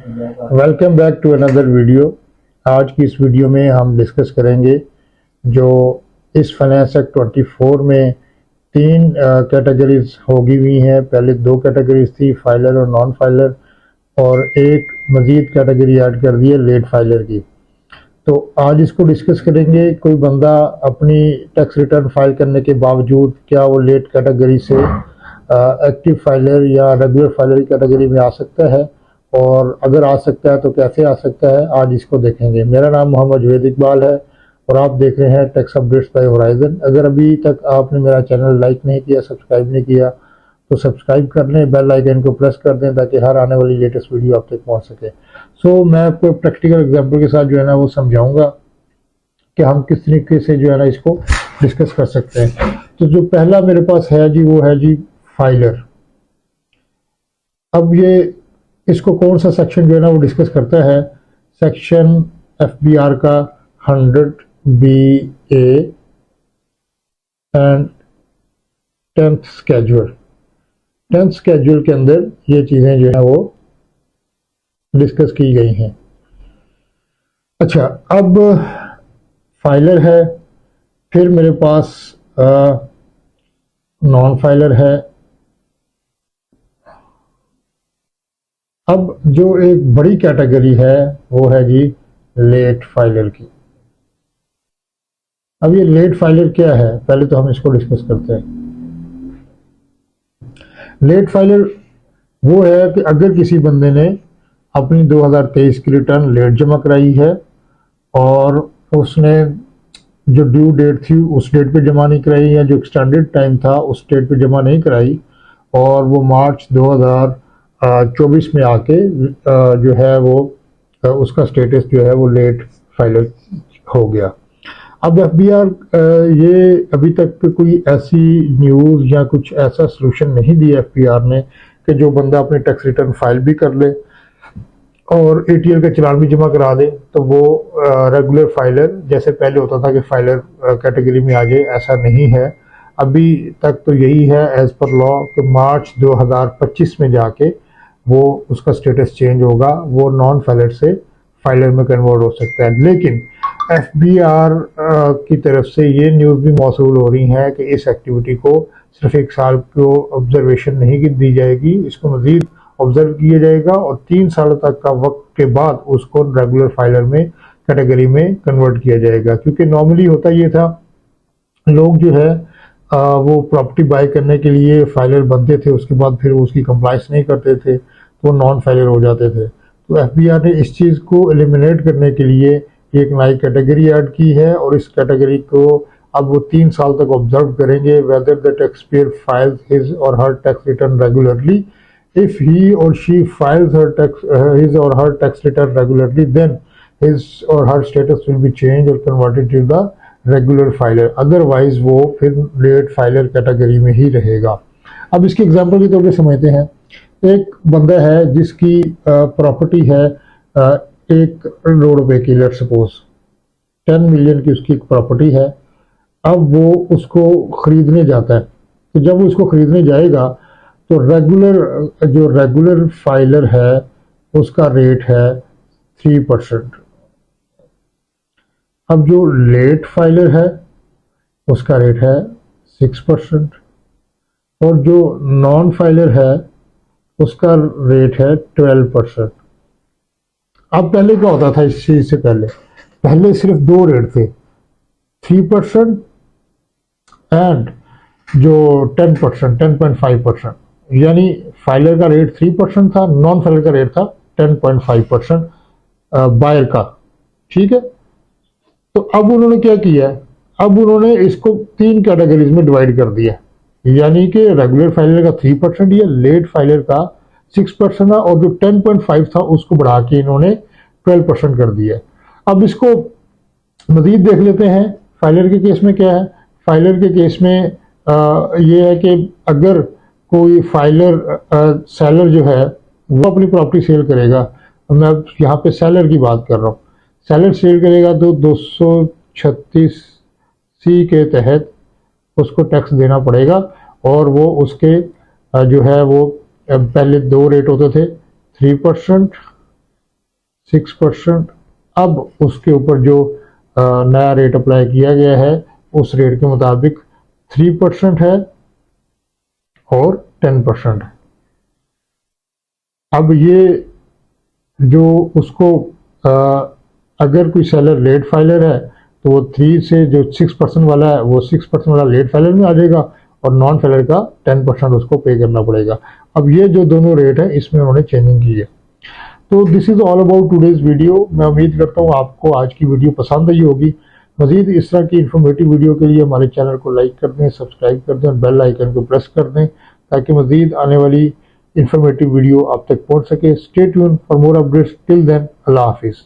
Welcome back to another video. आज की इस वीडियो में हम डिस्कस करेंगे जो इस फाइनेंस एक्ट 24 में तीन कैटेगरीज होगी हुई हैं। पहले दो कैटेगरीज थी, फाइलर और नॉन फाइलर, और एक मज़ीद कैटेगरी ऐड कर दी है लेट फाइलर की। तो आज इसको डिस्कस करेंगे। कोई बंदा अपनी टैक्स रिटर्न फाइल करने के बावजूद क्या वो लेट कैटेगरी से एक्टिव फाइलर या रेगुलर फाइलर की कैटेगरी में आ सकता है, और अगर आ सकता है तो कैसे आ सकता है, आज इसको देखेंगे। मेरा नाम मोहम्मद जुवैद इकबाल है और आप देख रहे हैं टैक्स अपडेट्स बाय होराइजन। अगर अभी तक आपने मेरा चैनल लाइक नहीं किया, सब्सक्राइब नहीं किया, तो सब्सक्राइब कर लें, बेल आइकन को प्रेस कर दें ताकि हर आने वाली लेटेस्ट वीडियो आप तक पहुंच सके। मैं आपको प्रैक्टिकल एग्जांपल के साथ जो है ना वो समझाऊंगा कि हम किस तरीके से जो है ना इसको डिस्कस कर सकते हैं। तो जो पहला मेरे पास है जी, वो है जी फाइलर। अब ये इसको कौन सा सेक्शन जो है ना वो डिस्कस करता है, सेक्शन FBR का 100BA and 10th schedule. 10th schedule के अंदर ये चीज़ें जो है वो डिस्कस की गई हैं। अच्छा, अब फाइलर है, फिर मेरे पास नॉन फाइलर है। अब जो एक बड़ी कैटेगरी है वो है जी लेट फाइलर की। अब ये लेट फाइलर क्या है, पहले तो हम इसको डिस्कस करते हैं। लेट फाइलर वो है कि अगर किसी बंदे ने अपनी 2023 की रिटर्न लेट जमा कराई है और उसने जो ड्यू डेट थी उस डेट पे जमा नहीं कराई, या जो एक्सटेंडेड टाइम था उस डेट पे जमा नहीं कराई, और वो मार्च 2024 में आके जो है वो उसका स्टेटस जो है वो लेट फाइलर हो गया। अब FBR ये अभी तक कोई ऐसी न्यूज़ या कुछ ऐसा सोल्यूशन नहीं दिया FBR ने कि जो बंदा अपनी टैक्स रिटर्न फाइल भी कर ले और ATL का चलान भी जमा करा दे तो वो रेगुलर फाइलर जैसे पहले होता था कि फाइलर कैटेगरी में आ जाए, ऐसा नहीं है। अभी तक तो यही है एज पर लॉ कि मार्च 2025 में जाके वो उसका स्टेटस चेंज होगा, वो नॉन फाइलर से फाइलर में कन्वर्ट हो सकता है। लेकिन FBR की तरफ से ये न्यूज़ भी मौसूल हो रही है कि इस एक्टिविटी को सिर्फ 1 साल को ऑब्जर्वेशन नहीं दी जाएगी, इसको मजीद ऑब्जर्व किया जाएगा और 3 साल तक का वक्त के बाद उसको रेगुलर फाइलर में कैटेगरी में कन्वर्ट किया जाएगा। क्योंकि नॉर्मली होता ये था, लोग जो है वो प्रॉपर्टी बाय करने के लिए फाइलर बनते थे, उसके बाद फिर उसकी कंप्लाइंस नहीं करते थे तो नॉन फाइलर हो जाते थे। तो FBR ने इस चीज़ को एलिमिनेट करने के लिए एक नई कैटेगरी ऐड की है, और इस कैटेगरी को अब वो 3 साल तक ऑब्जर्व करेंगे whether the tax payer files his और her tax return regularly. If he or she files his or her tax return regularly, then his or her status will be changed or converted to the regular filer. Otherwise, वो फिर late filer category में ही रहेगा। अब इसके example के तौर पे समझते हैं। एक बंदा है जिसकी प्रॉपर्टी है 1 करोड़ रुपए की, लेट सपोज 10 मिलियन की उसकी एक प्रॉपर्टी है। अब वो उसको खरीदने जाता है, तो जब वो उसको खरीदने जाएगा तो रेगुलर फाइलर है उसका रेट है 3%। अब जो लेट फाइलर है उसका रेट है 6%, और जो नॉन फाइलर है उसका रेट है 12%। अब पहले क्या होता था, इस चीज से पहले सिर्फ 2 रेट थे, 3% एंड जो 10%, 10.5%। यानी फाइलर का रेट 3% था, नॉन फाइलर का रेट था 10.5% बायर का। ठीक है, तो अब उन्होंने क्या किया, अब उन्होंने इसको 3 कैटेगरीज में डिवाइड कर दिया। यानी कि रेगुलर फाइलर का 3% या लेट फाइलर का 6% था, और जो 10.5 था उसको बढ़ा के इन्होंने 12% कर दिया। अब इसको मजीद देख लेते हैं फाइलर के केस में क्या है। फाइलर के केस में ये है कि अगर कोई फाइलर सेलर जो है वो अपनी प्रॉपर्टी सेल करेगा, मैं यहाँ पे सेलर की बात कर रहा हूँ, सेलर सेल करेगा तो 236C के तहत उसको टैक्स देना पड़ेगा, और वो उसके जो है वो पहले 2 रेट होते थे, 3% 6%। अब उसके ऊपर जो नया रेट अप्लाई किया गया है उस रेट के मुताबिक 3% है और 10% है। अब ये जो उसको अगर कोई सेलर लेट फाइलर है तो वो 3 से जो 6% वाला है वो 6% वाला लेट फाइलर में आ जाएगा और नॉन फाइलर का 10% उसको पे करना पड़ेगा। अब ये जो दोनों रेट है इसमें उन्होंने चेंजिंग की है। तो this is all about today's video. मैं उम्मीद करता हूँ आपको आज की वीडियो पसंद आई होगी। मजीद इस तरह की इंफॉर्मेटिव वीडियो के लिए हमारे चैनल को लाइक कर दें, सब्सक्राइब कर दें और बेल आइकन को प्रेस कर दें ताकि मजीद आने वाली इंफॉर्मेटिव वीडियो आप तक पहुंच सके। Stay tuned for more updates. Till then, अल्लाह हाफिज।